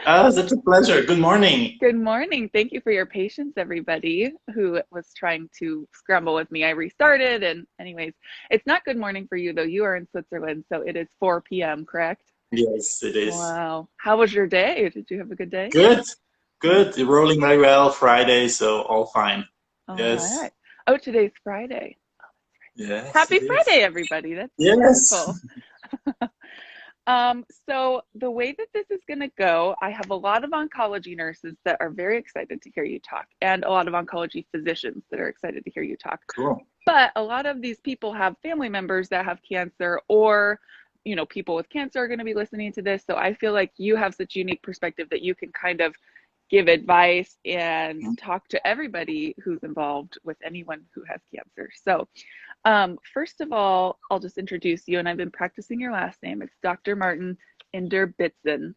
Oh, such a pleasure. Good morning. Good morning. Thank you for your patience, everybody who was trying to scramble with me. I restarted, and anyways, it's not good morning for you though. You are in Switzerland, so it is 4 p.m., correct? Yes, it is. Wow. How was your day? Did you have a good day? Good, good. Rolling very well. Friday, so all fine. All Yes, right. Oh, today's Friday. yes, Happy it is. Friday, everybody. That's Yes. wonderful. So the way that this is going to go, I have a lot of oncology nurses that are very excited to hear you talk, and a lot of oncology physicians that are excited to hear you talk. Cool. But a lot of these people have family members that have cancer, or people with cancer are going to be listening to this. So I feel like you have such unique perspective that you can kind of give advice and talk to everybody who's involved with anyone who has cancer. So first of all, I'll just introduce you, and I've been practicing your last name. It's Dr. Martin Inderbitzin.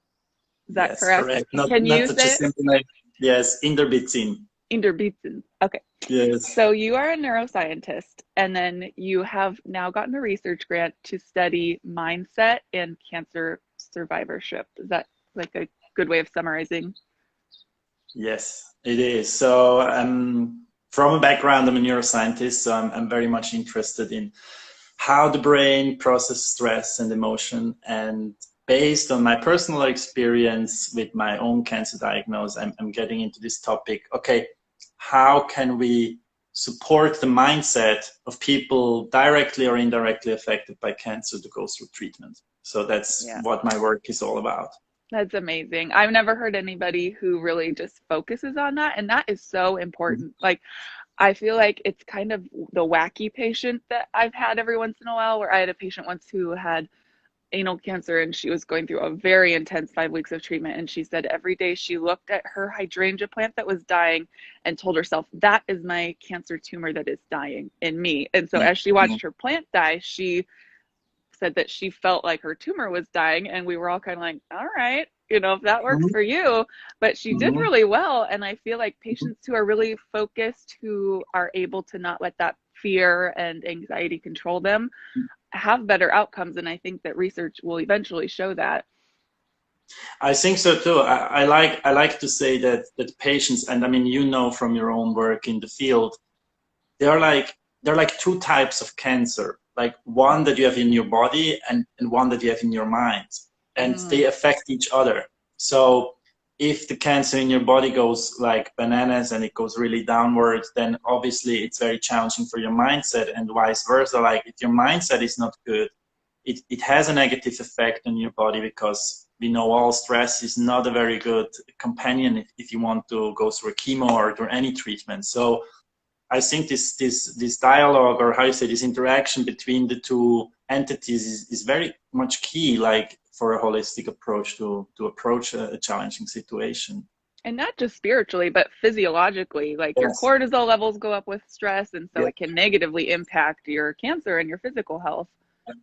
Is that Yes, correct? correct. Not Can not you such a say it? simple name. Yes, Inderbitzin. Inderbitzin. Okay. Yes. So you are a neuroscientist, and then you have now gotten a research grant to study mindset and cancer survivorship. Is that like a good way of summarizing? Yes, it is. So, from a background, I'm a neuroscientist, so I'm very much interested in how the brain processes stress and emotion. And based on my personal experience with my own cancer diagnosis, I'm getting into this topic. Okay, how can we support the mindset of people directly or indirectly affected by cancer to go through treatment? So that's Yeah. what my work is all about. That's amazing. I've never heard anybody who really just focuses on that, and that is so important. Like, I feel like it's kind of the wacky patient that I've had every once in a while, where I had a patient once who had anal cancer and she was going through a very intense 5 weeks of treatment. And she said every day she looked at her hydrangea plant that was dying and told herself, that is my cancer tumor that is dying in me. And so as she watched her plant die, she said that she felt like her tumor was dying. And we were all kind of like, all right, if that works Mhm. for you. But she did Mhm. really well. And I feel like patients who are really focused, who are able to not let that fear and anxiety control them, have better outcomes. And I think that research will eventually show that. I think so too. I like to say that patients, and I mean you know from your own work in the field, they're like they're like two types of cancer. Like one that you have in your body and one that you have in your mind. And Mm, they affect each other. So if the cancer in your body goes like bananas and it goes really downwards, then obviously it's very challenging for your mindset and vice versa. Like if your mindset is not good, it has a negative effect on your body because we know all stress is not a very good companion if you want to go through a chemo or through any treatment. So I think this dialogue, or how you say, this interaction between the two entities is very much key, like for a holistic approach to approach a challenging situation. and not just spiritually, but physiologically. Like your Yes. cortisol levels go up with stress, and so Yeah. it can negatively impact your cancer and your physical health, which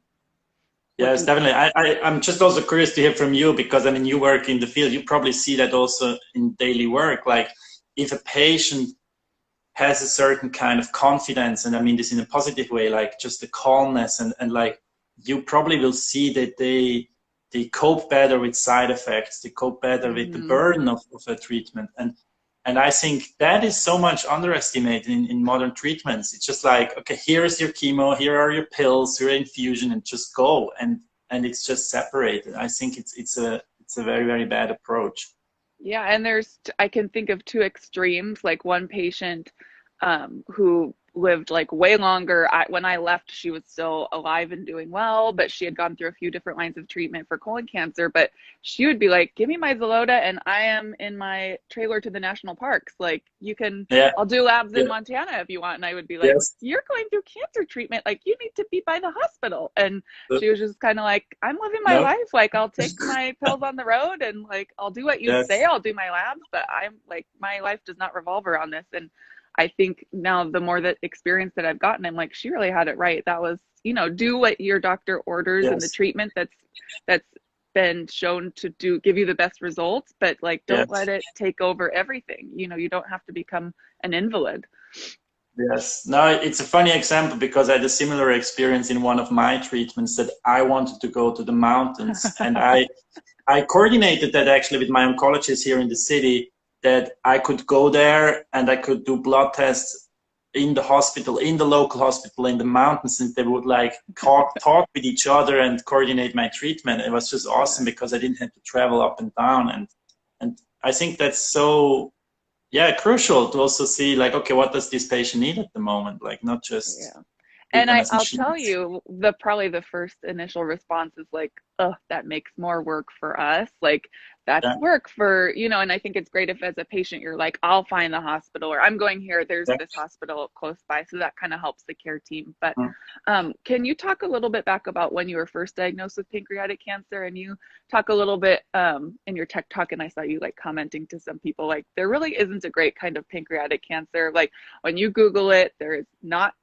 Yes, is, definitely. I'm just also curious to hear from you because I mean, you work in the field. You probably see that also in daily work. Like, if a patient has a certain kind of confidence, and I mean this in a positive way, like just the calmness and like you probably will see that they cope better with side effects, they cope better with the mm-hmm. burden of a treatment. And I think that is so much underestimated in modern treatments. It's just like, okay, here's your chemo, here are your pills, your infusion, and just go. And it's just separated. I think it's a very, very bad approach. Yeah, and I can think of two extremes. Like one patient who lived like way longer. When I left, she was still alive and doing well, but she had gone through a few different lines of treatment for colon cancer. But she would be like, "Give me my Xeloda, and I am in my trailer to the national parks. Like, Yeah, I'll do labs yeah, in Montana if you want." And I would be like, yes. "You're going through cancer treatment. Like, you need to be by the hospital." And she was just kind of like, I'm living my No, life. Like, I'll take my pills on the road and like, I'll do what you say. yes. I'll do my labs, but I'm like, my life does not revolve around this. And I think now the more that experience that I've gotten, I'm like, she really had it right. That was, do what your doctor orders and the Yes, treatment that's been shown to give you the best results, but like, don't let yes, it take over everything. You don't have to become an invalid. yes. No, it's a funny example because I had a similar experience in one of my treatments that I wanted to go to the mountains, and I coordinated that actually with my oncologist here in the city, that I could go there and I could do blood tests in the hospital, in the local hospital in the mountains, and they would like talk with each other and coordinate my treatment. It was just awesome because I didn't have to travel up and down. And I think that's so, yeah, crucial to also see like, okay, what does this patient need at the moment? Like not just And them as I'll tell machines. you, probably the first initial response is like, oh, that makes more work for us. Like that's Yeah, work for, and I think it's great if as a patient you're like, I'll find the hospital, or I'm going here, there's yeah. this hospital close by. So that kind of helps the care team. But Mm. can you talk a little bit back about when you were first diagnosed with pancreatic cancer? And you talk a little bit in your tech talk, and I saw you like commenting to some people, like there really isn't a great kind of pancreatic cancer. Like when you Google it, there is not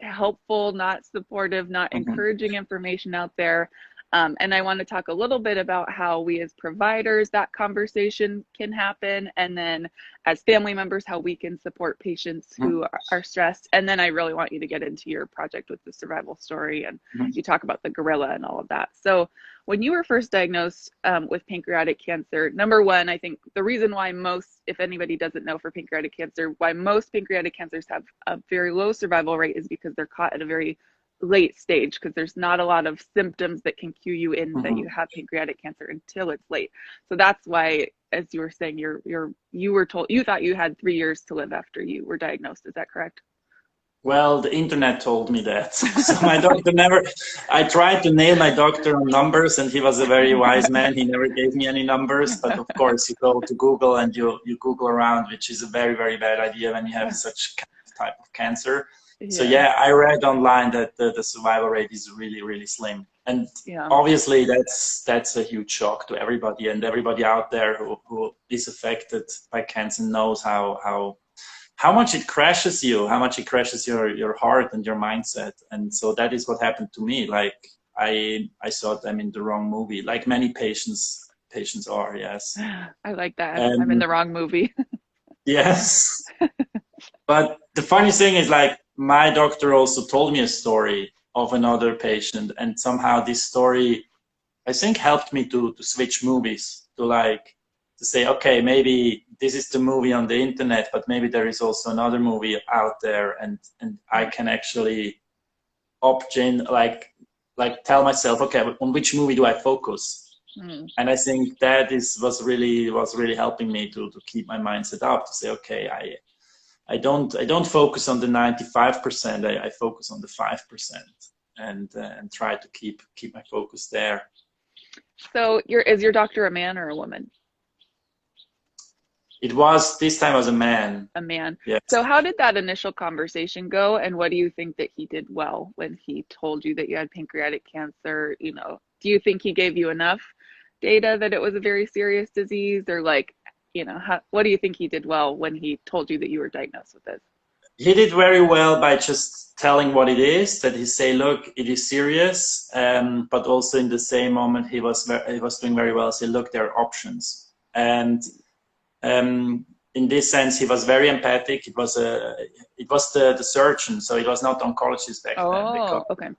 helpful, not supportive, not Mhm. encouraging information out there. And I want to talk a little bit about how we as providers, that conversation can happen. And then as family members, how we can support patients who are stressed. And then I really want you to get into your project with the survival story. And Mhm. you talk about the gorilla and all of that. So when you were first diagnosed with pancreatic cancer, number one, I think the reason why most, if anybody doesn't know for pancreatic cancer, why most pancreatic cancers have a very low survival rate is because they're caught at a very late stage, because there's not a lot of symptoms that can cue you in that Mhm. you have pancreatic cancer until it's late. So that's why, as you were saying, you were told, you thought you had 3 years to live after you were diagnosed. Is that correct? Well, the internet told me that. So my doctor never, I tried to nail my doctor on numbers and he was a very wise man. He never gave me any numbers. But of course, you go to Google and you Google around, which is a very, very bad idea when you have such type of cancer. So Yeah. yeah, I read online that the survival rate is really, really slim. And Yeah. obviously that's a huge shock to everybody, and everybody out there who is affected by cancer knows how much it crashes you, how much it crashes your heart and your mindset. And so that is what happened to me. Like I thought I'm in the wrong movie, like many patients are, yes. I like that. I'm in And the wrong movie. yes. But the funny thing is like my doctor also told me a story of another patient, and somehow this story I think helped me to switch movies, to say, okay, maybe this is the movie on the internet, but maybe there is also another movie out there, and I can actually opt in, like tell myself, okay, on which movie do I focus? And I think that was really helping me to keep my mindset up, to say, okay, I don't focus on the 95%, I focus on the 5%, and try to keep my focus there. So is your doctor a man or a woman? It was, this time as a man. A man. Yes. So how did that initial conversation go? And what do you think that he did well when he told you that you had pancreatic cancer? Do you think he gave you enough data that it was a very serious disease? Or like, what do you think he did well when he told you that you were diagnosed with this? He did very well by just telling what it is, that he say, look, it is serious, but also in the same moment he was doing very well. Say, look, there are options. And in this sense, he was very empathic. It was the surgeon, so it was not the oncologist back then. Because Okay.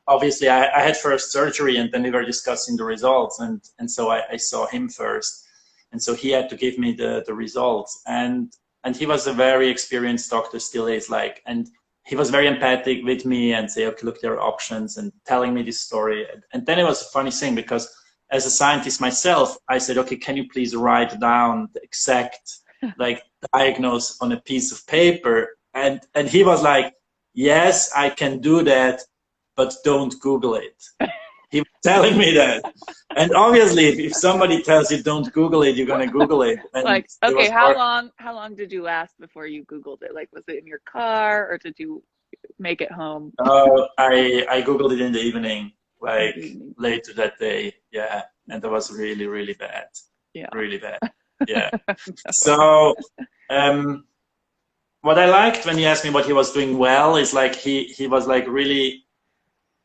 obviously, I had first surgery, and then we were discussing the results, and so I saw him first, and so he had to give me the results, and he was a very experienced doctor, still is, like, and he was very empathic with me and say, okay, look, there are options, and telling me this story, and then it was a funny thing because, as a scientist myself, I said, okay, can you please write down the exact, like, diagnose on a piece of paper? And he was like, yes, I can do that, but don't Google it. He was telling me that. And obviously, if somebody tells you don't Google it, you're going to Google it. And like, it okay, was how long did you last before you Googled it? Like, was it in your car or did you make it home? I Googled it in the evening, like later that day. Yeah. And that was really, really bad. Yeah. Really bad. Yeah. So, what I liked when he asked me what he was doing well is like he was like really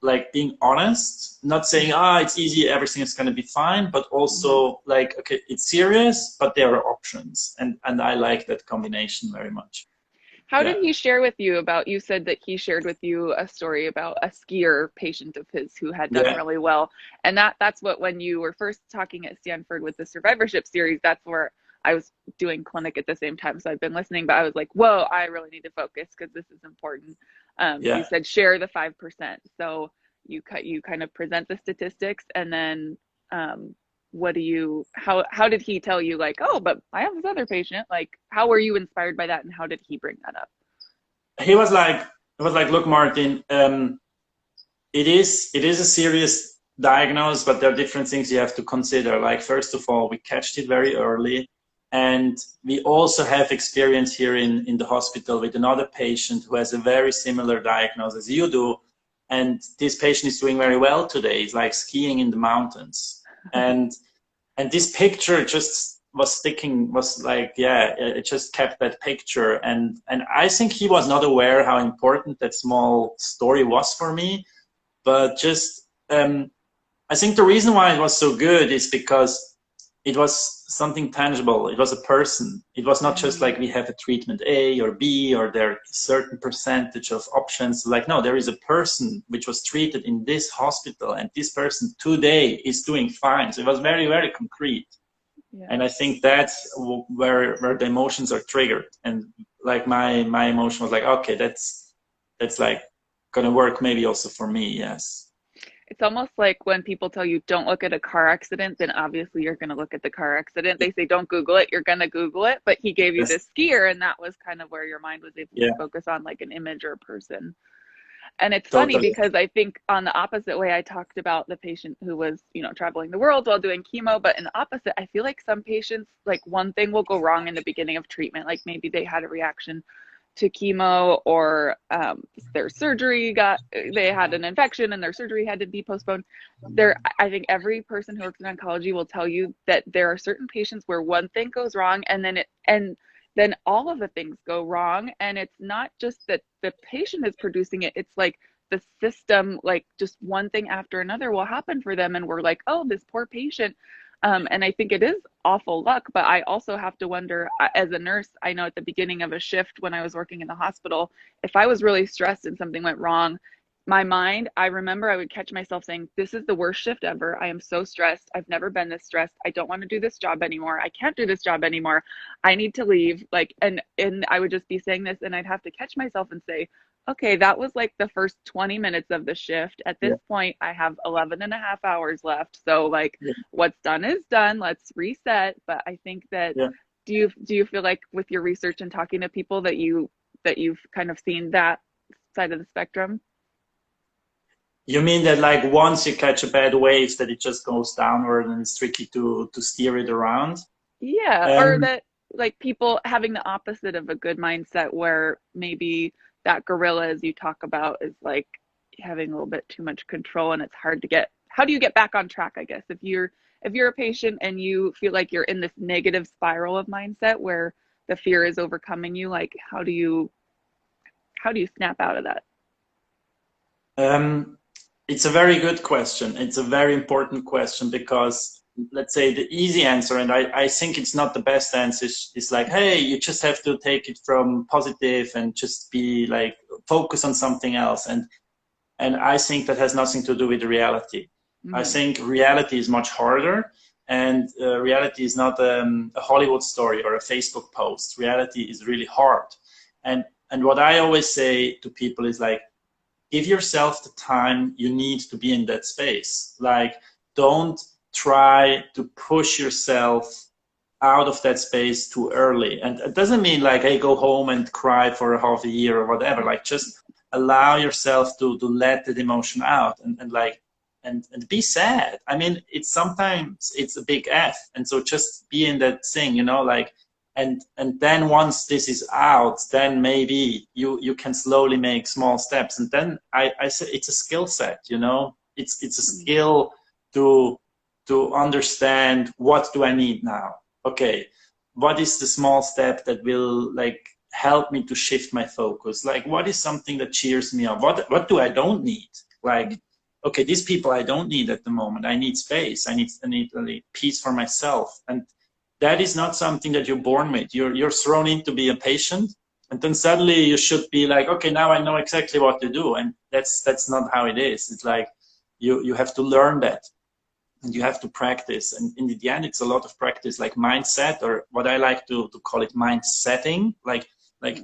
like being honest, not saying, it's easy, everything is going to be fine, but also like, okay, it's serious, but there are options. And I like that combination very much. How Yeah. did he share with you about, you said that he shared with you a story about a skier patient of his who had done Yeah. really well. And that's what, when you were first talking at Stanford with the survivorship series, that's where I was doing clinic at the same time. So I've been listening, but I was like, whoa, I really need to focus because this is important. You Yeah. said share the 5%. So you kind of present the statistics, and then what do you, how did he tell you, like, oh, but I have this other patient, like, how were you inspired by that, and how did he bring that up? He was like, look, Martin, it is a serious diagnosis, but there are different things you have to consider. Like, first of all, we catched it very early, and we also have experience here in the hospital with another patient who has a very similar diagnosis as you do, and this patient is doing very well today. He's like skiing in the mountains, and this picture just was sticking, was like, yeah, it just kept that picture. And I think he was not aware how important that small story was for me. But just, I think the reason why it was so good is because it was something tangible. It was a person. It was not just like we have a treatment A or B, or there are a certain percentage of options. Like, no, there is a person which was treated in this hospital, and this person today is doing fine. So it was very, very concrete. Yeah. And I think that's where the emotions are triggered. And like my emotion was like, okay, that's like gonna work maybe also for me. Yes. It's almost like when people tell you don't look at a car accident, then obviously you're going to look at the car accident. They say don't Google it, you're going to Google it. But he gave you Yes. this skier, and that was kind of where your mind was able to focus on, like, an image or a person. And it's funny Totally. because I think on the opposite way, I talked about the patient who was, traveling the world while doing chemo. But in the opposite, I feel like some patients, like, one thing will go wrong in the beginning of treatment. Like, maybe they had a reaction to chemo, or their surgery they had an infection and their surgery had to be postponed. I think every person who works in oncology will tell you that there are certain patients where one thing goes wrong, and then all of the things go wrong. And it's not just that the patient is producing it, it's like the system, like, just one thing after another will happen for them, and we're like, oh, this poor patient. And I think it is awful luck, but I also have to wonder, as a nurse, I know at the beginning of a shift when I was working in the hospital, if I was really stressed and something went wrong, my mind, I remember I would catch myself saying, this is the worst shift ever. I am so stressed. I've never been this stressed. I don't want to do this job anymore. I can't do this job anymore. I need to leave. Like, and I would just be saying this, and I'd have to catch myself and say, okay, that was like the first 20 minutes of the shift. At this point, I have 11 and a half hours left. So, like, what's done is done. Let's reset. But I think that, do you feel like with your research and talking to people that you've kind of seen that side of the spectrum? You mean that, like, once you catch a bad wave, that it just goes downward and it's tricky to steer it around? Yeah, or that, like, people having the opposite of a good mindset, where maybe that gorilla, as you talk about, is like having a little bit too much control, and it's hard to how do you get back on track, I guess, if you're a patient and you feel like you're in this negative spiral of mindset where the fear is overcoming you, like, how do you snap out of that? It's a very good question. It's a very important question, because let's say the easy answer, and I think it's not the best answer, is like, hey, you just have to take it from positive and just be like, focus on something else. And I think that has nothing to do with reality. I think reality is much harder, and reality is not a Hollywood story or a Facebook post. Reality is really hard. And what I always say to people is like, give yourself the time you need to be in that space. Like, don't try to push yourself out of that space too early. And it doesn't mean like, hey, go home and cry for a half a year or whatever. Like, just allow yourself to let that emotion out, and be sad. I mean, sometimes it's a big F. And so just be in that thing, like, and then once this is out, then maybe you can slowly make small steps. And then I say it's a skill set, it's a skill to understand, what do I need now? Okay, what is the small step that will, like, help me to shift my focus? Like, what is something that cheers me up? What do I don't need? Like, okay, these people I don't need at the moment. I need space. I need peace for myself. And that is not something that you're born with. You're thrown in to be a patient, And then suddenly you should be like, okay, now I know exactly what to do. And that's not how it is. It's like you have to learn that, and you have to practice. And in the end, it's a lot of practice, like mindset, or what I like to call it, mind setting, like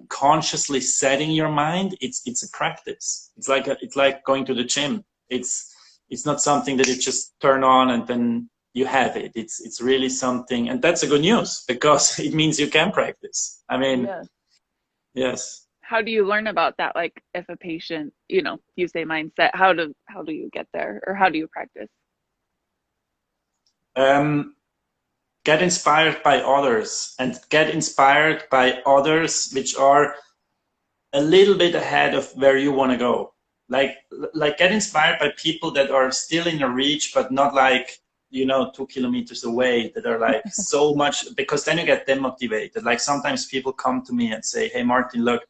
consciously setting your mind. It's a practice. It's like going to the gym. It's not something that you just turn on and then you have it. It's really something, and that's a good news, because it means you can practice. I mean, Yeah. yes. How do you learn about that? Like if a patient, you know, you say mindset, how do you get there, or how do you practice? Get inspired by others, and get inspired by others which are a little bit ahead of where you want to go. Like get inspired by people that are still in a reach, but not like, you know, 2 kilometers away, that are like so much, because then you get demotivated. Like sometimes people come to me and say, hey Martin, look,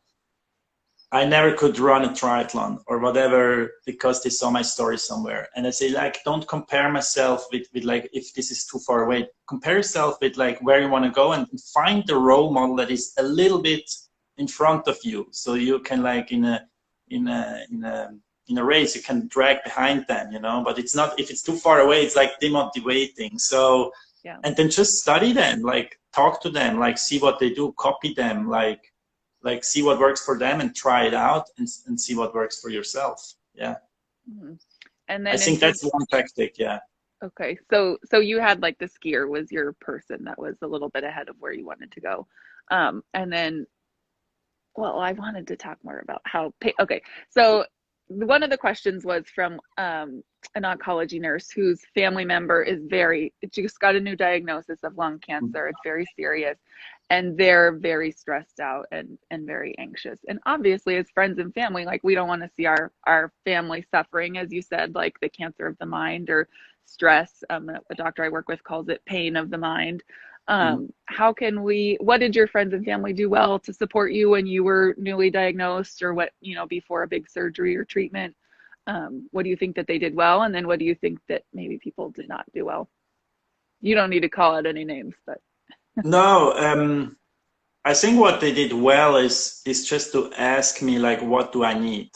I never could run a triathlon or whatever, because they saw my story somewhere. And I say, like, don't compare myself with like, if this is too far away, compare yourself with like where you want to go, and find the role model that is a little bit in front of you. So you can, like, in a race, you can drag behind them, you know, but it's not, if it's too far away, it's like demotivating. So, Yeah. and then just study them, like talk to them, like see what they do, copy them, like see what works for them and try it out, and see what works for yourself. Yeah. Mm-hmm. And I then think that's one tactic. Yeah. okay, so you had like the skier was your person that was a little bit ahead of where you wanted to go. And then, well, I wanted to talk more about how, okay, so one of the questions was from an oncology nurse whose family member is just got a new diagnosis of lung cancer. It's very serious, and they're very stressed out and very anxious. And obviously, as friends and family, like we don't want to see our family suffering, as you said, like the cancer of the mind or stress. A doctor I work with calls it pain of the mind. How can what did your friends and family do well to support you when you were newly diagnosed, or what, you know, before a big surgery or treatment? What do you think that they did well? And then what do you think that maybe people did not do well? You don't need to call out any names, but. No, I think what they did well is just to ask me, like, what do I need?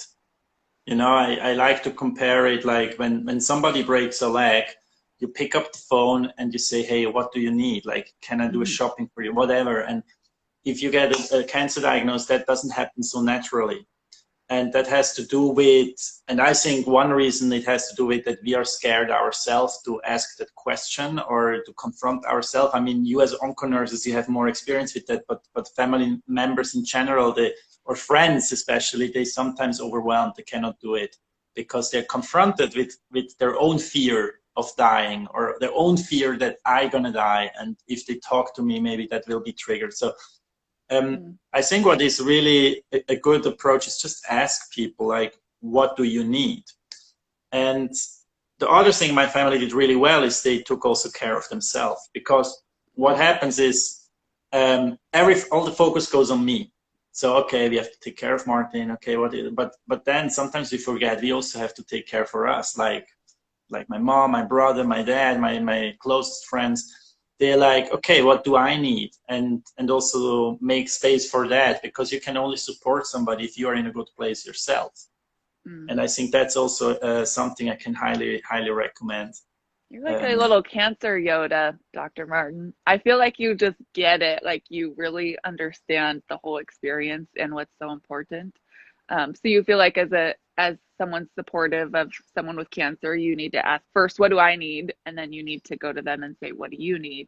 You know, I like to compare it like when somebody breaks a leg, you pick up the phone and you say, hey, what do you need? Like, can I do a shopping for you? Whatever. And if you get a cancer diagnosis, that doesn't happen so naturally. And that has to do with, and I think one reason it has to do with that we are scared ourselves to ask that question or to confront ourselves. I mean, you as onco nurses, you have more experience with that, but family members in general, or friends especially, they sometimes overwhelmed, they cannot do it because they're confronted with their own fear of dying, or their own fear that I'm gonna die, and if they talk to me, maybe that will be triggered. So I think what is really a good approach is just ask people, like, what do you need? And the other thing my family did really well is they took also care of themselves, because what happens is all the focus goes on me. So, okay, we have to take care of Martin. Okay, but then sometimes we forget we also have to take care for us, like my mom, my brother, my dad, my closest friends. They're like, okay, what do I need? And also make space for that, because you can only support somebody if you are in a good place yourself. And I think that's also something I can highly recommend. You're like a little cancer Yoda, Dr. Martin. I feel like you just get it. Like you really understand the whole experience and what's so important. So you feel like as someone supportive of someone with cancer, you need to ask first, what do I need? And then you need to go to them and say, what do you need?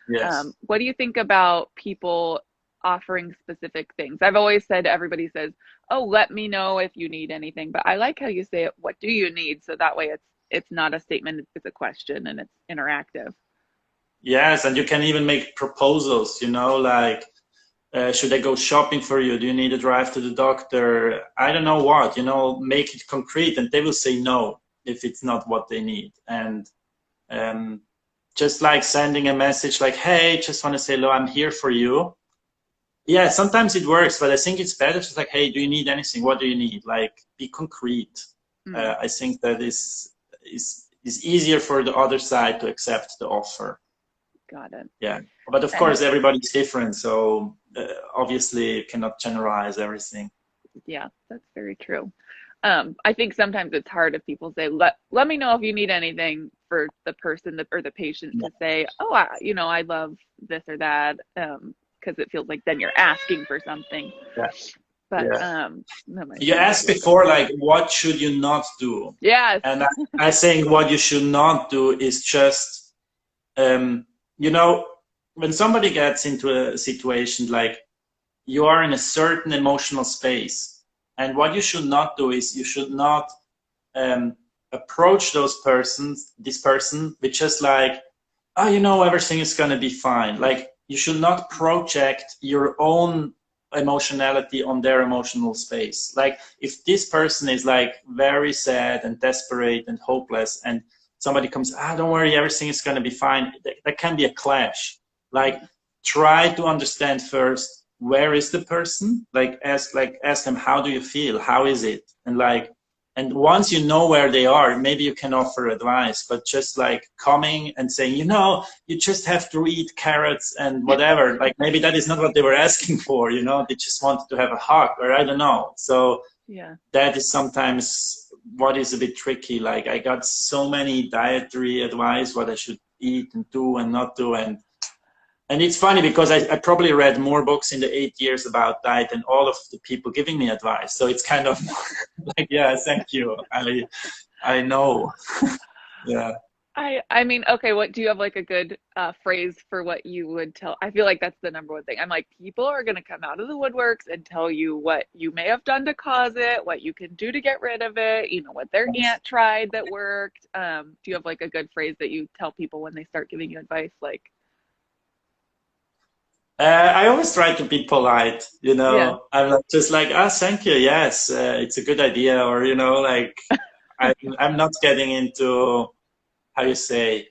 Yes. What do you think about people offering specific things? I've always said, everybody says, oh, let me know if you need anything. But I like how you say it, what do you need? So that way it's not a statement, it's a question, and it's interactive. Yes, and you can even make proposals, you know, like, should I go shopping for you? Do you need a drive to the doctor? I don't know what, you know, make it concrete, and they will say no if it's not what they need. And just like sending a message like, hey, just want to say hello, I'm here for you. Yeah, sometimes it works, but I think it's better just like, hey, do you need anything? What do you need? Like, be concrete. I think that is easier for the other side to accept the offer. Got it. Yeah, but of course everybody's different, so obviously you cannot generalize everything. Yeah, that's very true. I think sometimes it's hard if people say, let me know if you need anything, for the person or the patient Yeah, to say, oh, I love this or that, because it feels like then you're asking for something. yeah, But yeah. that might You be asked a little before, bit. like, what should you not do? Yes. And I think what you should not do is just, um, you know, when somebody gets into a situation like you are in a certain emotional space, and what you should not do is you should not um, approach this person with just like, oh, everything is going to be fine. Like, you should not project your own emotionality on their emotional space. Like, if this person is like very sad and desperate and hopeless, and somebody comes, don't worry, everything is going to be fine, that can be a clash. Like, try to understand first, where is the person? Ask them, how do you feel? How is it? And once you know where they are, maybe you can offer advice. But just like coming and saying, you just have to eat carrots and whatever, like, maybe that is not what they were asking for. They just wanted to have a hug, or I don't know. So Yeah. that is sometimes what is a bit tricky. Like, I got so many dietary advice, what I should eat and do and not do. And it's funny because I probably read more books in the 8 years about diet than all of the people giving me advice. So it's kind of like, yeah, thank you. I know. Yeah. I mean, okay, what do you have, like, a good phrase for what you would tell? I feel like that's the number one thing. I'm like, people are going to come out of the woodworks and tell you what you may have done to cause it, what you can do to get rid of it, what their aunt tried that worked. Do you have like a good phrase that you tell people when they start giving you advice? Like, I always try to be polite, yeah, I'm like, just like, thank you. Yes, it's a good idea. Or, like, I'm not getting into, how you say,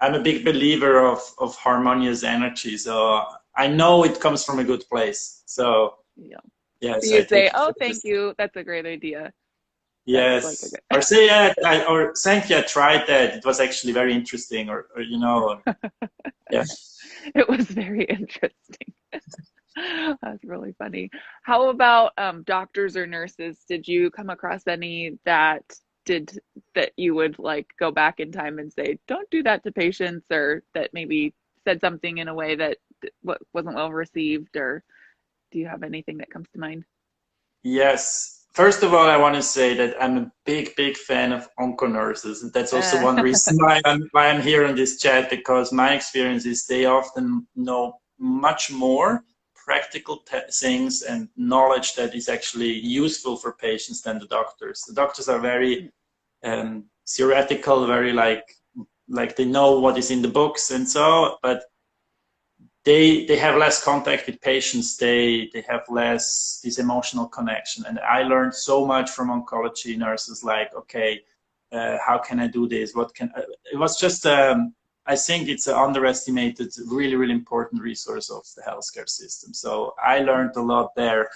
I'm a big believer of harmonious energy. So I know it comes from a good place. So yeah. So yes, I you take say, it oh, thank seriously. you. That's a great idea. That's like a Yes. good. Or say, yeah, or thank you, I tried that. It was actually very interesting. Or yeah. It was very interesting. That's really funny. How about doctors or nurses? Did you come across any did that you would like go back in time and say, don't do that to patients, or that maybe said something in a way that wasn't well received, or do you have anything that comes to mind? Yes. First of all, I want to say that I'm a big, big fan of onco nurses. And that's also one reason why I'm here on this chat, because my experience is they often know much more practical things and knowledge that is actually useful for patients than the doctors. The doctors are very theoretical, very like they know what is in the books and so, but they have less contact with patients. They have less this emotional connection. And I learned so much from oncology nurses. Like, okay, how can I do this? What can it was just I think it's an underestimated, really, really important resource of the healthcare system. So I learned a lot there.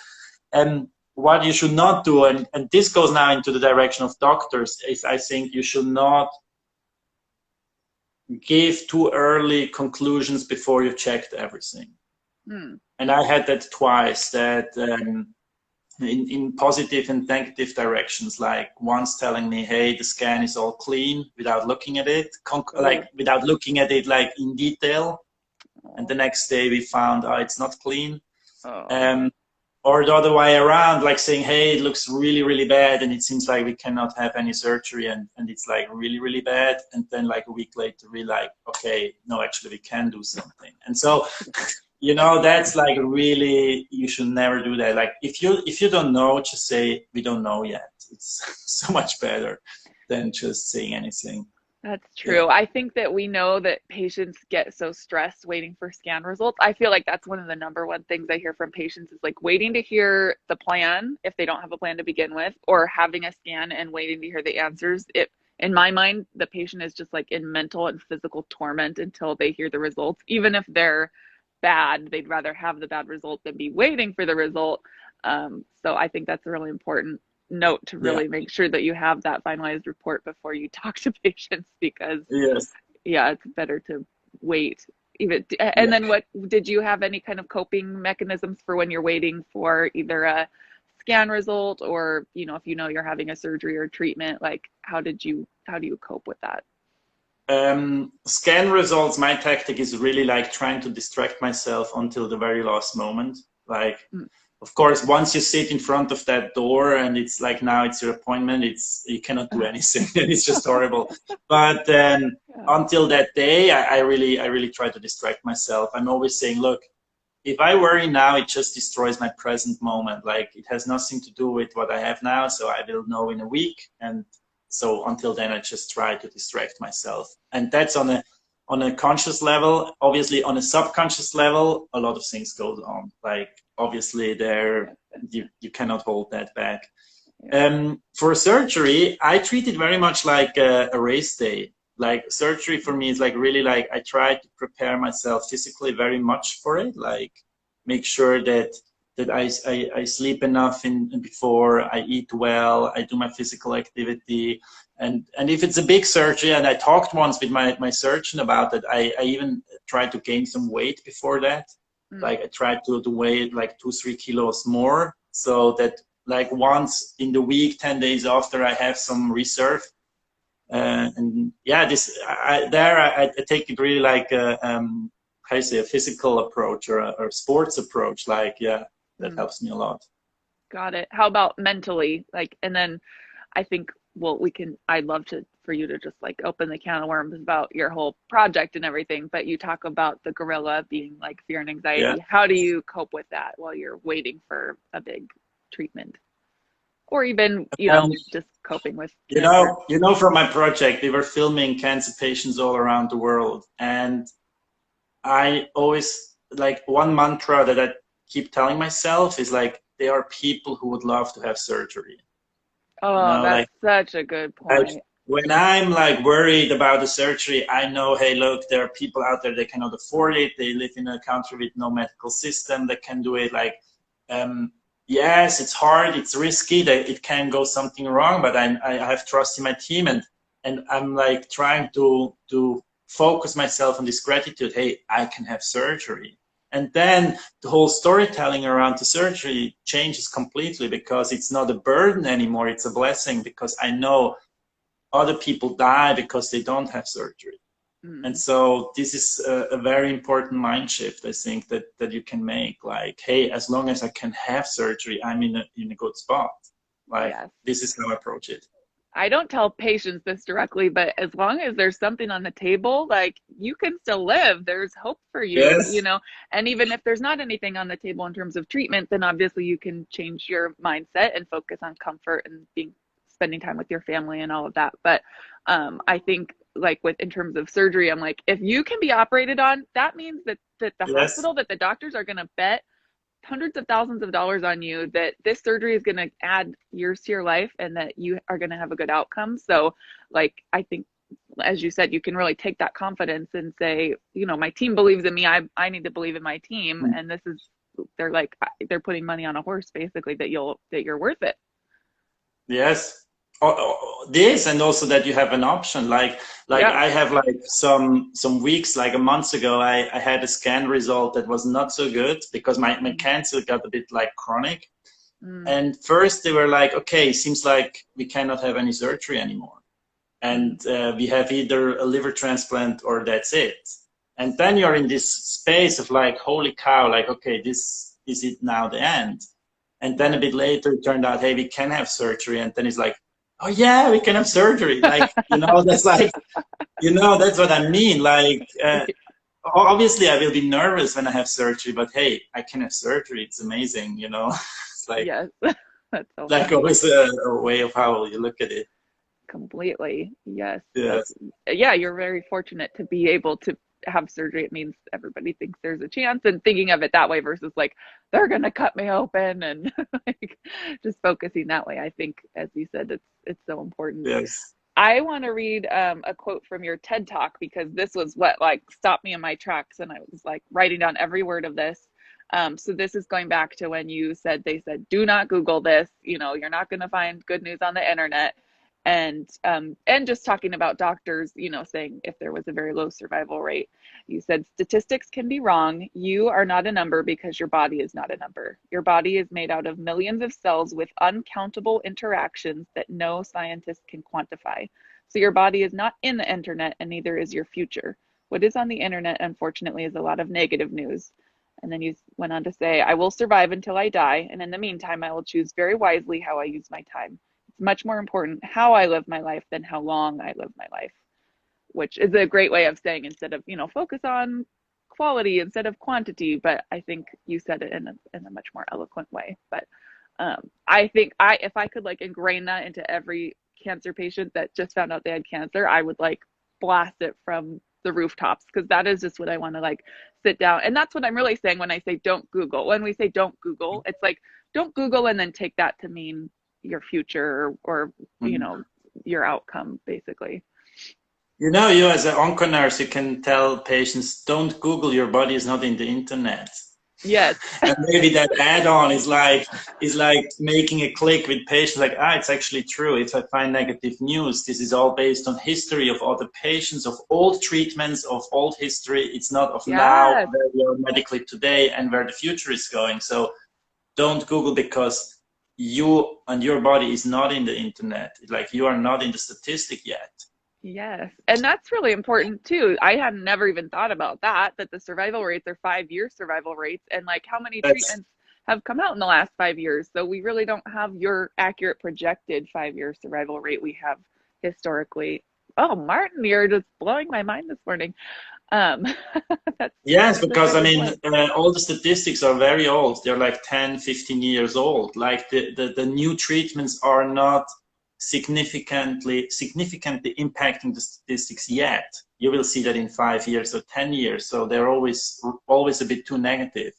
And what you should not do, and this goes now into the direction of doctors, is I think you should not give too early conclusions before you've checked everything. Hmm. And I had that twice, that in positive and negative directions, like once telling me, hey, the scan is all clean without looking at it, Oh, without looking at it like in detail. And oh, the next day we found, it's not clean. oh. Um, or the other way around, like saying, hey, it looks really, really bad, and it seems like we cannot have any surgery, and it's like really, really bad. And then like a week later, we like, okay, no, actually we can do something. And so, that's like really, you should never do that. Like, if you don't know, just say, we don't know yet. It's so much better than just saying anything. That's Yeah. true. I think that we know that patients get so stressed waiting for scan results. I feel like that's one of the number one things I hear from patients is like waiting to hear the plan if they don't have a plan to begin with, or having a scan and waiting to hear the answers. In my mind, the patient is just like in mental and physical torment until they hear the results. Even if they're bad, they'd rather have the bad result than be waiting for the result. So I think that's a really important note to Yeah. really make sure that you have that finalized report before you talk to patients, because Yes. yeah, it's better to wait even, and Yeah. then what, did you have any kind of coping mechanisms for when you're waiting for either a scan result or, you know, if you know you're having a surgery or treatment, like how do you cope with that? Scan results, my tactic is really like trying to distract myself until the very last moment. Like, Mm. of course, once you sit in front of that door and it's like now it's your appointment, you cannot do anything. It's just horrible. But Yeah. until that day, I really try to distract myself. I'm always saying, look, if I worry now, it just destroys my present moment. Like it has nothing to do with what I have now. So I will know in a week. And so until then, I just try to distract myself. And that's on a conscious level. Obviously, on a subconscious level, a lot of things go on. Like obviously, there you cannot hold that back. Yeah. For surgery, I treat it very much like a race day. Like surgery for me is like really like I try to prepare myself physically very much for it. Like make sure that I sleep enough in before I eat well, I do my physical activity, and if it's a big surgery, and I talked once with my surgeon about it, I even try to gain some weight before that. Mm. Like I try to weigh like 2-3 kilos more, so that like once in the week, 10 days after, I have some reserve. And yeah, I take it really like how you say, a physical approach or a sports approach. Like, yeah, that Mm. helps me a lot. Got it. How about mentally? Like, and then I think, well, I'd love to, for you to just like open the can of worms about your whole project and everything, but you talk about the gorilla being like fear and Yeah. anxiety. How do you cope with that while you're waiting for a big treatment? Or even, you Um, know, just coping with cancer? from my project, we were filming cancer patients all around the world, and I always like one mantra that I keep telling myself is like, there are people who would love to have surgery. Oh, that's Like such a good like point. when I'm like worried about the surgery, I know, hey, look, there are people out there that cannot afford it. They live in a country with no medical system that can do it. Like, um, yes, it's hard, it's risky, that it can go something wrong, but I have trust in my team, and I'm like trying to focus myself on this gratitude. Hey, I can have surgery. And then the whole storytelling around the surgery changes completely because it's not a burden anymore. It's a blessing because I know other people die because they don't have surgery. And Mm. so this is a very important mind shift, I think, that you can make. Like, hey, as long as I can have surgery, I'm in a good spot. Like, Yes. this is how I approach it. I don't tell patients this directly, but as long as there's something on the table, like you can still live, there's hope for you, you Yes. know. And even if there's not anything on the table in terms of treatment, then obviously you can change your mindset and focus on comfort and being spending time with your family and all of that. But I think like with in terms of surgery, I'm like, if you can be operated on, that means that the Yes. hospital, that the doctors are going to bet hundreds of thousands of dollars on you that this surgery is going to add years to your life and that you are going to have a good outcome. So, like, I think, as you said, you can really take that confidence and say, you know, my team believes in me. I need to believe in my team. And this is, they're like, they're putting money on a horse basically that you're worth it. Yes. This, and also that you have an option. Like Yeah. I have like some weeks, like a month ago, I had a scan result that was not so good because my cancer got a bit like chronic. Mm, And first they were like, okay, seems like we cannot have any surgery anymore. mm, And we have either a liver transplant or that's it. And then you're in this space of like, holy cow, like, okay, this is it now the end. And then a yes. bit later, it turned out, hey, we can have surgery. And then it's like, oh yeah, we can have surgery. Like, that's like, that's what I mean. Like, obviously I will be nervous when I have surgery, but hey, I can have surgery. It's amazing. It's Yes. That's so like funny. always a way of how you look at it. Completely. Yes. That's, Yes. yeah, you're very fortunate to be able to have surgery. It means everybody thinks there's a chance and thinking of it that way versus like they're gonna cut me open and like just focusing that way. I think, as you said, it's so important. Yes. I want to read a quote from your TED talk because this was what like stopped me in my tracks and I was like writing down every word of this. So this is going back to when you said they said do not Google this. You know, you're not going to find good news on the internet. And just talking about doctors, you know, saying if there was a very low survival rate, you said statistics can be wrong. You are not a number because your body is not a number. Your body is made out of millions of cells with uncountable interactions that no scientist can quantify. So your body is not in the internet, and neither is your future. What is on the internet, unfortunately, is a lot of negative news. And then you went on to say, I will survive until I die, and in the meantime, I will choose very wisely how I use my time. It's much more important how I live my life than how long I live my life, which is a great way of saying, instead of, you know, focus on quality instead of quantity. But I think you said it in a much more eloquent way. But I think if I could like ingrain that into every cancer patient that just found out they had cancer, I would like blast it from the rooftops, because that is just what I want to like sit down. And that's what I'm really saying when I say don't Google. When we say don't Google, it's like don't Google and then take that to mean your future or you know, your outcome, basically. You know, you as an onco nurse, you can tell patients, don't Google, your body is not in the internet. Yes. And maybe that add-on is like making a click with patients, like, it's actually true. If I find negative news, this is all based on history of other patients, of old treatments, of old history. It's not of now, where we are medically today and where the future is going. So don't Google, because you and your body is not in the internet. Like, you are not in the statistic yet. Yes. And that's really important too. I had never even thought about that the survival rates are 5-year survival rates, and like how many treatments have come out in the last 5 years. So we really don't have your accurate projected 5-year survival rate we have historically. Oh, Martin, you're just blowing my mind this morning. Yes, because I mean, all the statistics are very old. They're like 10, 15 years old. Like the new treatments are not significantly impacting the statistics yet. You will see that in 5 years or 10 years. So they're always a bit too negative.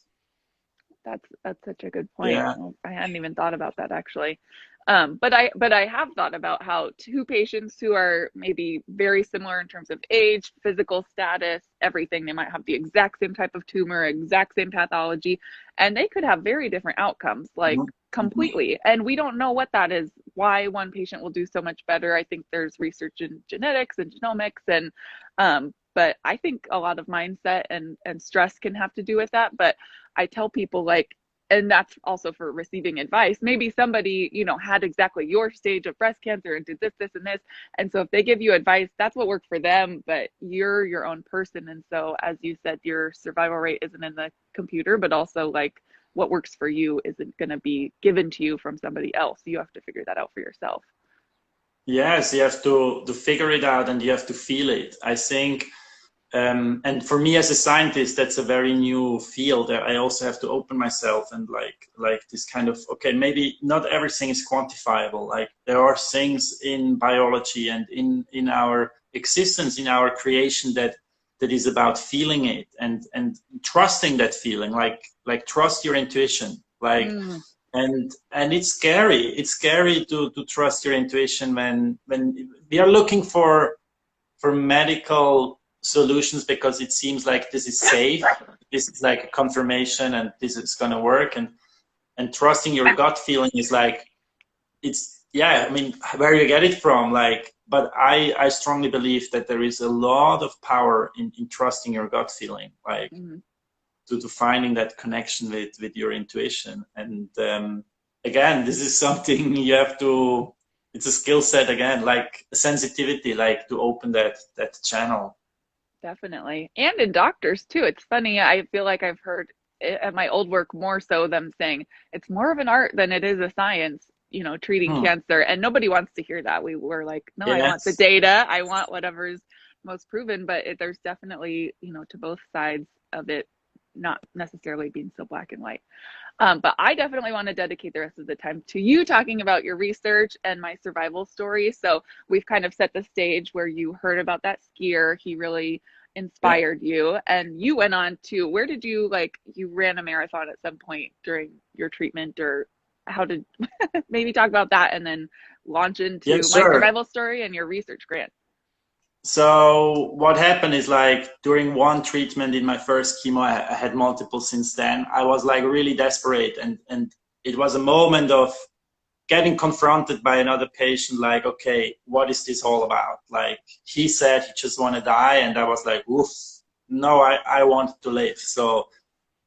That's such a good point. Yeah. I hadn't even thought about that, actually. But I have thought about how two patients who are maybe very similar in terms of age, physical status, everything, they might have the exact same type of tumor, exact same pathology, and they could have very different outcomes, like completely. And we don't know what that is, why one patient will do so much better. I think there's research in genetics and genomics, and but I think a lot of mindset and stress can have to do with that. But I tell people, like, and that's also for receiving advice. Maybe somebody, you know, had exactly your stage of breast cancer and did this, this, and this. And so if they give you advice, that's what worked for them, but you're your own person. And so, as you said, your survival rate isn't in the computer, but also like what works for you isn't going to be given to you from somebody else. You have to figure that out for yourself. Yes, you have to figure it out, and you have to feel it. I think, and for me as a scientist, that's a very new field. I also have to open myself and like this kind of, okay, maybe not everything is quantifiable. Like, there are things in biology and in our existence, in our creation, that is about feeling it and trusting that feeling. Like trust your intuition. Like, and it's scary. It's scary to trust your intuition when we are looking for medical solutions, because it seems like this is safe, this is like a confirmation, and this is going to work, and trusting your gut feeling is like, it's, yeah, I mean, where you get it from, like, but I strongly believe that there is a lot of power in trusting your gut feeling, like to finding that connection with your intuition. And again, this is something you have to, it's a skill set, again, like sensitivity, like to open that channel. Definitely. And in doctors too. It's funny. I feel like I've heard at my old work more so them saying it's more of an art than it is a science, you know, treating cancer. And nobody wants to hear that. We were like, no, I want the data. I want whatever's most proven. But there's definitely, you know, to both sides of it, not necessarily being so black and white. But I definitely want to dedicate the rest of the time to you talking about your research and my survival story. So we've kind of set the stage where you heard about that skier. He really inspired you, and you went on to, where did you, like, you ran a marathon at some point during your treatment, or how did, maybe talk about that and then launch into my survival story and your research grant. So what happened is, like, during one treatment in my first chemo, I had multiple since then. I was like really desperate, and it was a moment of getting confronted by another patient, like, okay, what is this all about? Like, he said he just want to die, and I was like, oof, no, I wanted to live. So,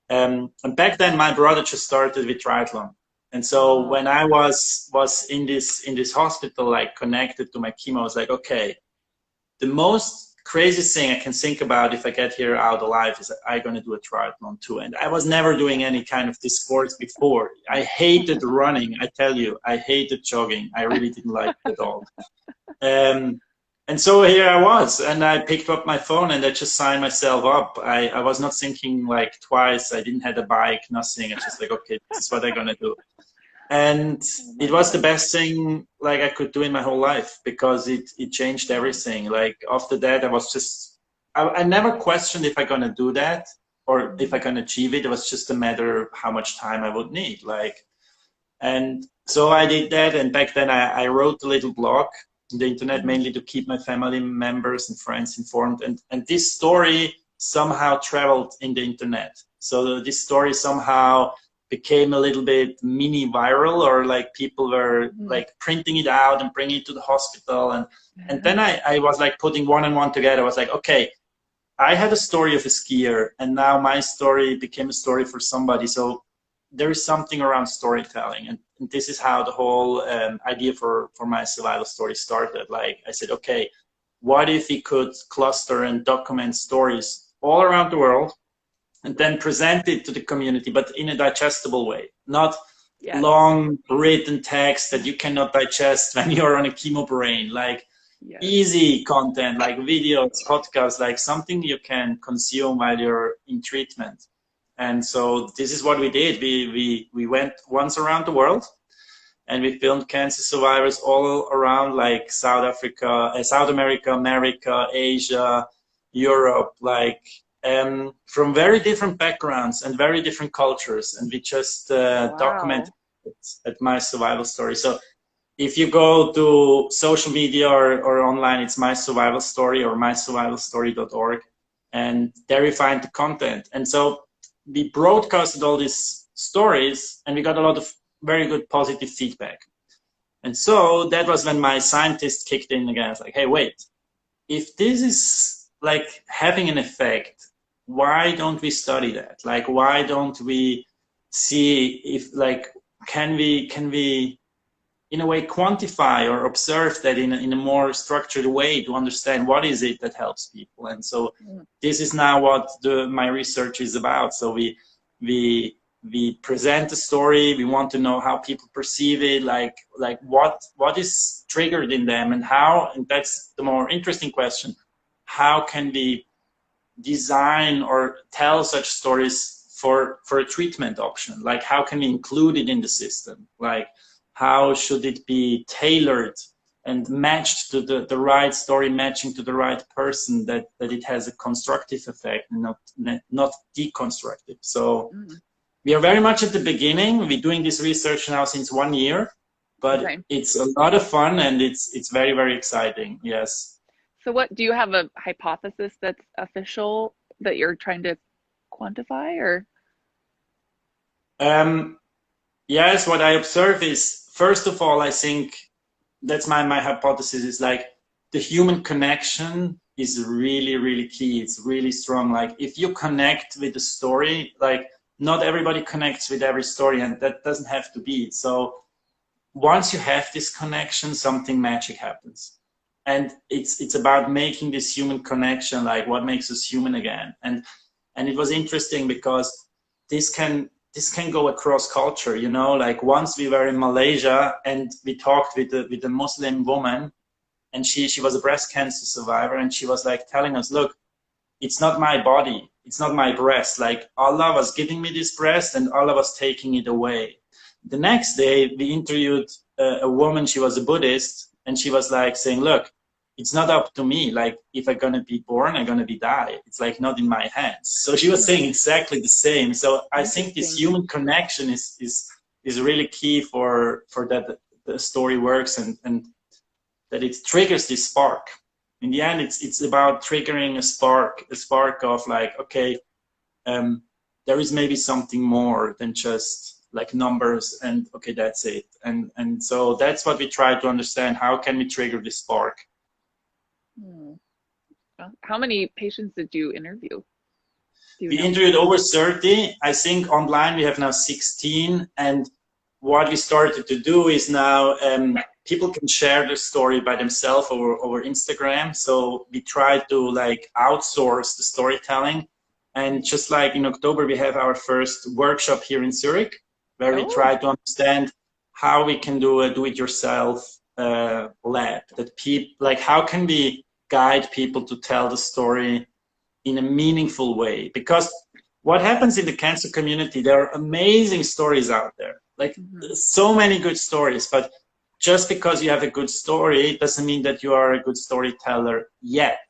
and back then my brother just started with triathlon. And so when I was in this hospital, like connected to my chemo, I was like, okay, the most crazy thing I can think about if I get here out alive is that I'm going to do a triathlon too. And I was never doing any kind of this sports before. I hated running. I tell you, I hated jogging. I really didn't like it at all. And so here I was, and I picked up my phone and I just signed myself up. I was not thinking like twice. I didn't have a bike, nothing. I just like, okay, this is what I'm going to do. And it was the best thing like I could do in my whole life, because it changed everything. Like after that, I was just, I never questioned if I'm going to do that or if I can achieve it. It was just a matter of how much time I would need. Like, and so I did that. And back then I wrote a little blog on the internet, mainly to keep my family members and friends informed. And this story somehow traveled in the internet. So this story somehow became a little bit mini viral, or like people were like printing it out and bringing it to the hospital. And then I was like putting one and one together. I was like, okay, I had a story of a skier, and now my story became a story for somebody. So there is something around storytelling. And this is how the whole idea for my survival story started. Like I said, okay, what if we could cluster and document stories all around the world, and then present it to the community, but in a digestible way, not long written text that you cannot digest when you're on a chemo brain, like easy content, like videos, podcasts, like something you can consume while you're in treatment. And so this is what we did. We went once around the world, and we filmed cancer survivors all around, like South America, Asia, Europe, like, from very different backgrounds and very different cultures, and we just documented it at My Survival Story. So if you go to social media or online, it's My Survival Story or mysurvivalstory.org, and there you find the content. And so we broadcasted all these stories, and we got a lot of very good positive feedback. And so that was when my scientist kicked in again. It's like, hey, wait, if this is like having an effect, why don't we study that? Like, why don't we see if, like, can we in a way quantify or observe that in a more structured way to understand what is it that helps people? And so this is now what my research is about. So we present the story. We want to know how people perceive it, like what is triggered in them, and how, and that's the more interesting question, how can we design or tell such stories for a treatment option? Like, how can we include it in the system? Like, how should it be tailored and matched to the right story, matching to the right person, that it has a constructive effect, not deconstructive. So we are very much at the beginning. We're doing this research now since 1 year, but it's a lot of fun, and it's very, very exciting. Yes. So what, do you have a hypothesis that's official that you're trying to quantify, or? Yes, what I observe is, first of all, I think that's my hypothesis, is like the human connection is really, really key. It's really strong. Like, if you connect with the story, like, not everybody connects with every story, and that doesn't have to be. So once you have this connection, something magic happens. And it's about making this human connection, like what makes us human again. And it was interesting because this can go across culture, you know. Like, once we were in Malaysia and we talked with a Muslim woman, and she was a breast cancer survivor, and she was like telling us, look, it's not my body, it's not my breast. Like, Allah was giving me this breast, and Allah was taking it away. The next day we interviewed a woman, she was a Buddhist, and she was like saying, look, it's not up to me. Like, if I'm gonna be born, I'm gonna be die. It's like not in my hands. So she was saying exactly the same. So I think this human connection is really key for that the story works, and that it triggers this spark. In the end, it's about triggering a spark of like, okay, there is maybe something more than just like numbers and okay, that's it. And so that's what we try to understand. How can we trigger this spark? How many patients did you interview? We interviewed over 30. I think online we have now 16. And what we started to do is now people can share their story by themselves over Instagram. So we try to like outsource the storytelling. And just like in October, we have our first workshop here in Zurich, where we try to understand how we can do a do-it-yourself lab. That people, like, how can we guide people to tell the story in a meaningful way? Because what happens in the cancer community, there are amazing stories out there, like so many good stories, but just because you have a good story doesn't mean that you are a good storyteller yet.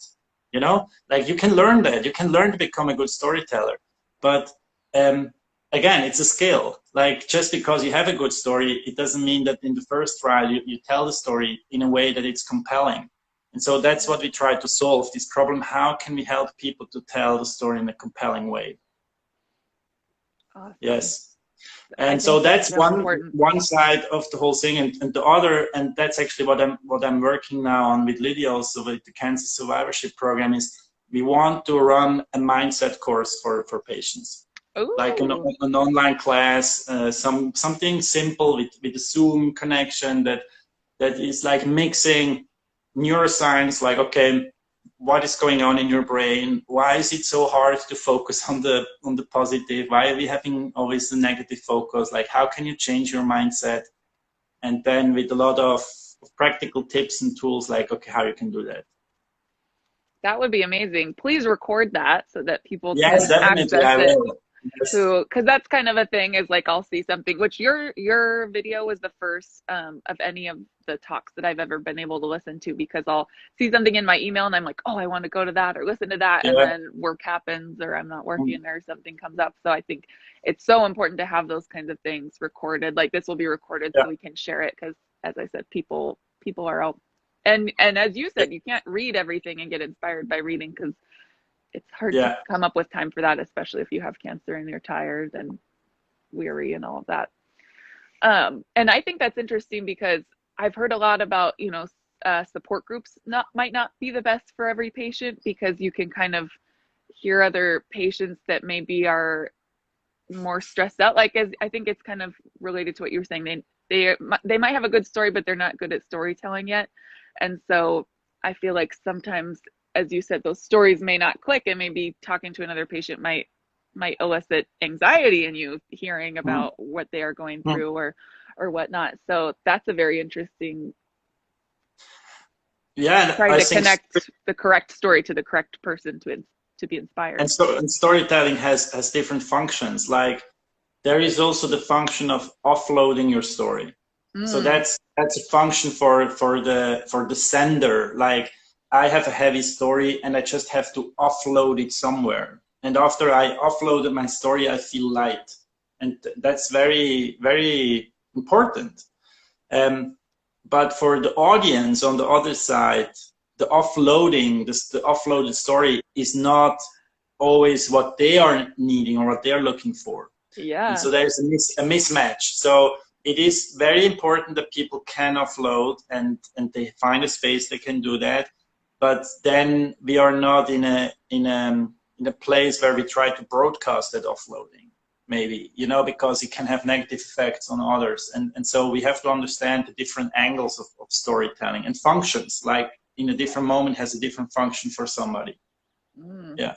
You know, like you can learn that. You can learn to become a good storyteller. But again, it's a skill. Like just because you have a good story, it doesn't mean that in the first trial you tell the story in a way that it's compelling. And so that's what we try to solve, this problem. How can we help people to tell the story in a compelling way? Awesome. Yes. And so that's one side of the whole thing, and the other, and that's actually what I'm working now on with Lydia, also with the cancer survivorship program, is we want to run a mindset course for patients. Ooh. Like an online class, something simple with a Zoom connection that is like mixing neuroscience, like, okay, what is going on in your brain? Why is it so hard to focus on the positive? Why are we having always the negative focus? Like, how can you change your mindset? And then with a lot of practical tips and tools, like, okay, how you can do that. That would be amazing. Please record that so that people can access it. Yes. Because that's kind of a thing, is like I'll see something, which your video was the first of any of the talks that I've ever been able to listen to, because I'll see something in my email and I'm like, oh, I want to go to that or listen to that, and then work happens or I'm not working or something comes up. So I think it's so important to have those kinds of things recorded. Like this will be recorded so we can share it, because as I said, people are out, and as you said, you can't read everything and get inspired by reading, because it's hard to come up with time for that, especially if you have cancer and you're tired and weary and all of that. And I think that's interesting, because I've heard a lot about, support groups might not be the best for every patient, because you can kind of hear other patients that maybe are more stressed out. Like, I think it's kind of related to what you were saying. They might have a good story, but they're not good at storytelling yet. And so I feel like sometimes, as you said, those stories may not click, and maybe talking to another patient might elicit anxiety in you, hearing about what they are going through or whatnot. So that's a very interesting. Trying to connect the correct story to the correct person to be inspired. And storytelling has different functions. Like there is also the function of offloading your story. So that's a function for the sender. Like, I have a heavy story and I just have to offload it somewhere. And after I offloaded my story, I feel light. And that's very, very important. But for the audience on the other side, the offloading, the offloaded story is not always what they are needing or what they're looking for. Yeah. And so there's a mismatch. So it is very important that people can offload and they find a space they can do that. But then we are not in a place where we try to broadcast that offloading, maybe, because it can have negative effects on others. And so we have to understand the different angles of storytelling and functions, like in a different moment has a different function for somebody. Yeah.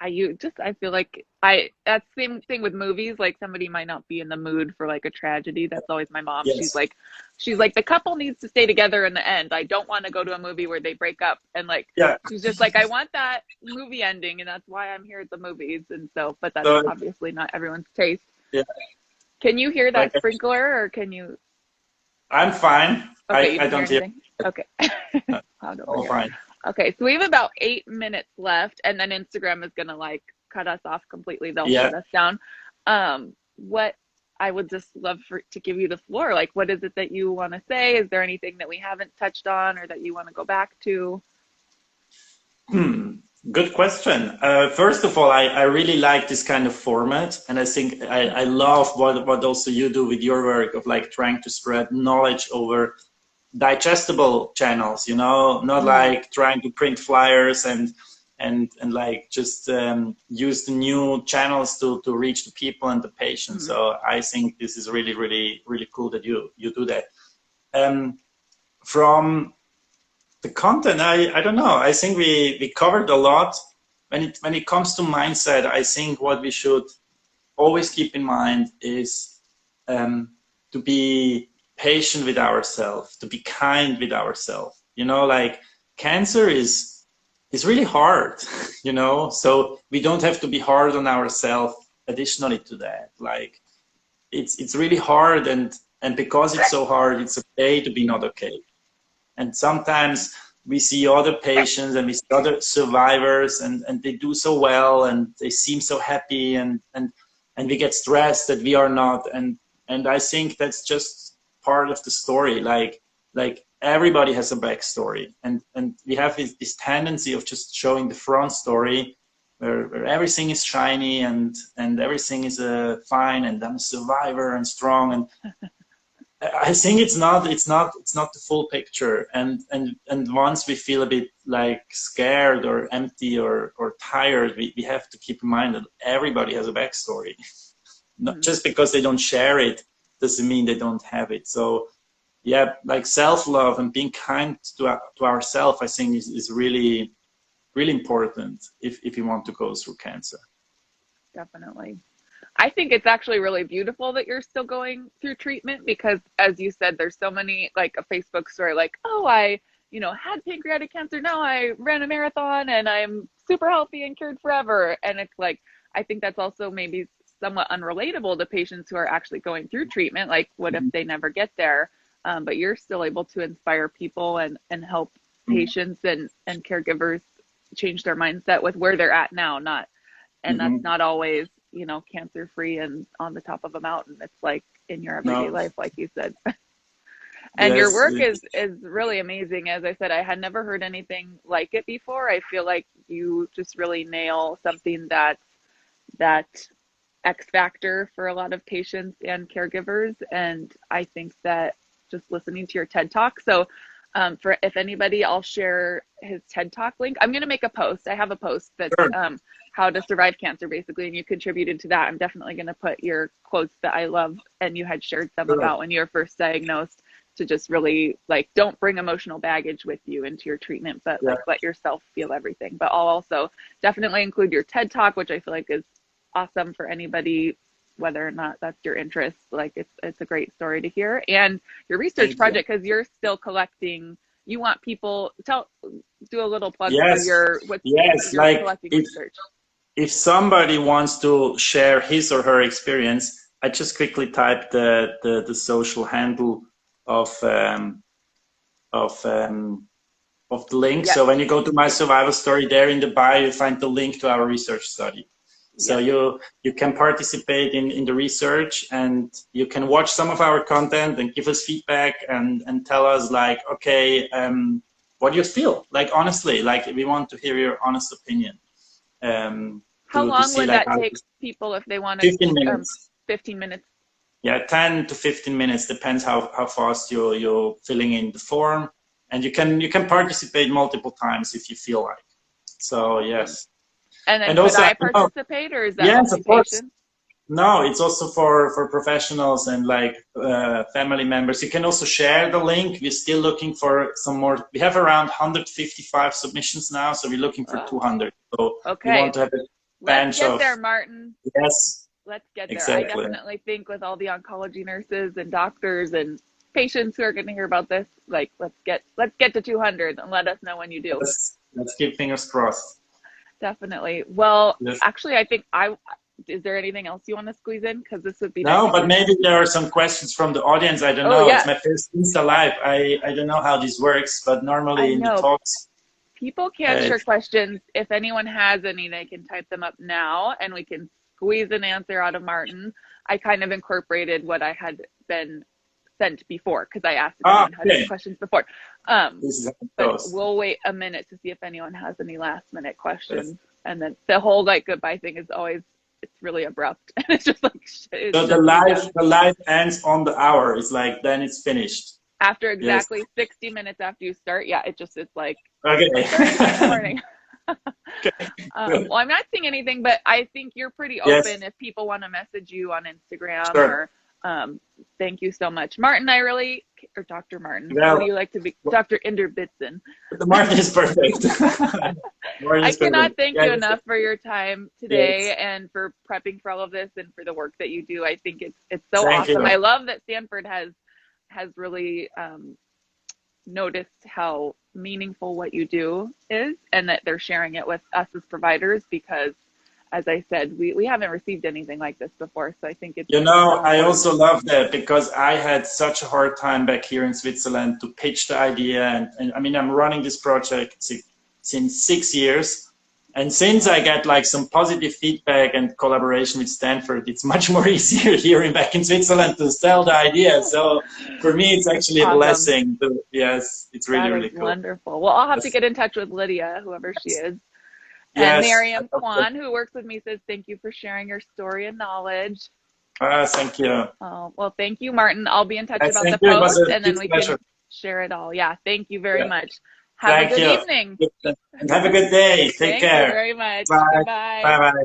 I feel like that's the same thing with movies. Like somebody might not be in the mood for like a tragedy. That's always my mom. Yes. She's like, the couple needs to stay together in the end. I don't want to go to a movie where they break up. And like, she's just like, I want that movie ending. And that's why I'm here at the movies. And so, but that's obviously not everyone's taste. Yeah. Can you hear that sprinkler, or can you? I'm fine. Okay, I don't hear. Okay. All fine. Okay, so we have about 8 minutes left, and then Instagram is gonna like cut us off completely. They'll shut us down. What I would just love to give you the floor. Like, what is it that you want to say? Is there anything that we haven't touched on or that you want to go back to? Good question. First of all, I really like this kind of format, and I think I love what also you do with your work of like trying to spread knowledge over digestible channels, you know, not Mm, like trying to print flyers and like just use the new channels to reach the people and the patients. mm, So I think this is really, really, really cool that you do that. Um, from the content, I don't know. I think we covered a lot. When it comes to mindset, I think what we should always keep in mind is to be patient with ourselves, to be kind with ourselves. You know, like cancer is really hard, you know, so we don't have to be hard on ourselves additionally to that. Like it's really hard, and because it's so hard, it's okay to be not okay. And sometimes we see other patients and we see other survivors, and they do so well and they seem so happy, and we get stressed that we are not. And I think that's just part of the story. Like everybody has a backstory, and we have this tendency of just showing the front story where everything is shiny and everything is fine, and I'm a survivor and strong. And I think it's not the full picture. And once we feel a bit like scared or empty or tired, we have to keep in mind that everybody has a backstory. Not mm. just because they don't share it doesn't mean they don't have it. So yeah, like self-love and being kind to ourselves, I think is really, really important if you want to go through cancer. Definitely. I think it's actually really beautiful that you're still going through treatment because, as you said, there's so many, like a Facebook story, like, oh, had pancreatic cancer. Now I ran a marathon and I'm super healthy and cured forever. And it's like, I think that's also maybe somewhat unrelatable to patients who are actually going through treatment. Like, what if they never get there? But you're still able to inspire people and help patients and caregivers change their mindset with where they're at now, not, and that's Mm-hmm. not always, cancer free and on the top of a mountain. It's like in your everyday No, life, like you said. And your yes, work is really amazing. As I said, I had never heard anything like it before. I feel like you just really nail something that X factor for a lot of patients and caregivers. And I think that just listening to your TED Talk. So, for if anybody, I'll share his TED Talk link. I'm going to make a post. I have a post that's sure. how to survive cancer, basically, and you contributed to that. I'm definitely going to put your quotes that I love and you had shared some Sure. about when you were first diagnosed, to just really like don't bring emotional baggage with you into your treatment, but Yeah. like let yourself feel everything. But I'll also definitely include your TED Talk, which I feel like is awesome for anybody, whether or not that's your interest. Like it's a great story to hear. And your research Thank you. project, because you're still collecting, you want people do a little plug for Yes, your what yes. you're Like collecting research. if somebody wants to share his or her experience, I just quickly type the social handle of um, of um, of the link. Yes, So when you go to my survival story, there in the bio, you find the link to our research study. So yes. you can participate in the research, and you can watch some of our content and give us feedback and tell us like, okay, what do you feel? Like honestly, like we want to hear your honest opinion. How To long see would like that how take people if they want to 15 minutes. 15 minutes? Yeah, 10 to 15 minutes depends how fast you're filling in the form, and you can participate multiple times if you feel like. So Awesome. yes, And then and could also I know, participate, or is that yes, only of course. patients? No, it's also for professionals and like family members. You can also share the link. We're still looking for some more. We have around 155 submissions now, so we're looking for Oh, 200. So we okay. want to have a Let's bench get of, there, Martin. yes, Let's get there. I exactly. definitely think with all the oncology nurses and doctors and patients who are going to hear about this, like let's get to 200 and let us know when you do. Let's keep fingers crossed. Definitely. Well, Yes. actually, I think I is there anything else you want to squeeze in? Because this would be No, next but week. maybe there are some questions from the audience. I don't Oh know. It's yeah, my first Insta Live. I don't know how this works, but I normally in the know. talks, People can uh, share questions. If anyone has any, they can type them up now and we can squeeze an answer out of Martin. I kind of incorporated what I had been sent before, because I asked if anyone had any Okay. questions before. This is how it But goes. we'll wait a minute to see if anyone has any last minute questions. And then the whole like goodbye thing is always, it's really abrupt. And it's just like, it's So just the live ends on the hour. It's like, then it's finished. after Yes. exactly 60 minutes after you start. Yeah, it's like, Okay. in the morning. Okay. Well, I'm not seeing anything, but I think you're pretty open Yes. if people want to message you on Instagram Sure. or thank you so much. Martin, or Dr. Martin, Well, what do you like to be? Dr. Inderbitzin. the Martin is perfect. Martin I is cannot perfect. thank you enough for your time today Yes. and for prepping for all of this and for the work that you do. I think it's so Thank awesome. you. I love that Stanford has really noticed how meaningful what you do is, and that they're sharing it with us as providers, because as I said, we haven't received anything like this before. So I think it's You know, so I also love that, because I had such a hard time back here in Switzerland to pitch the idea. And I mean, I'm running this project since 6 years. And since I get like some positive feedback and collaboration with Stanford, it's much more easier here back in Switzerland to sell the idea. So for me, it's actually a blessing. Yes, it's really, really cool. Wonderful. Well, I'll have to get in touch with Lydia, whoever she is. And Yes. Miriam Kwan, who works with me, says, thank you for sharing your story and knowledge. Thank you. Oh, well, thank you, Martin. I'll be in touch about the you. post, and then we can share it all. Yeah, thank you very much. Have a good evening. And have a good day. Take care. Thank you very much. Bye. Goodbye. Bye-bye.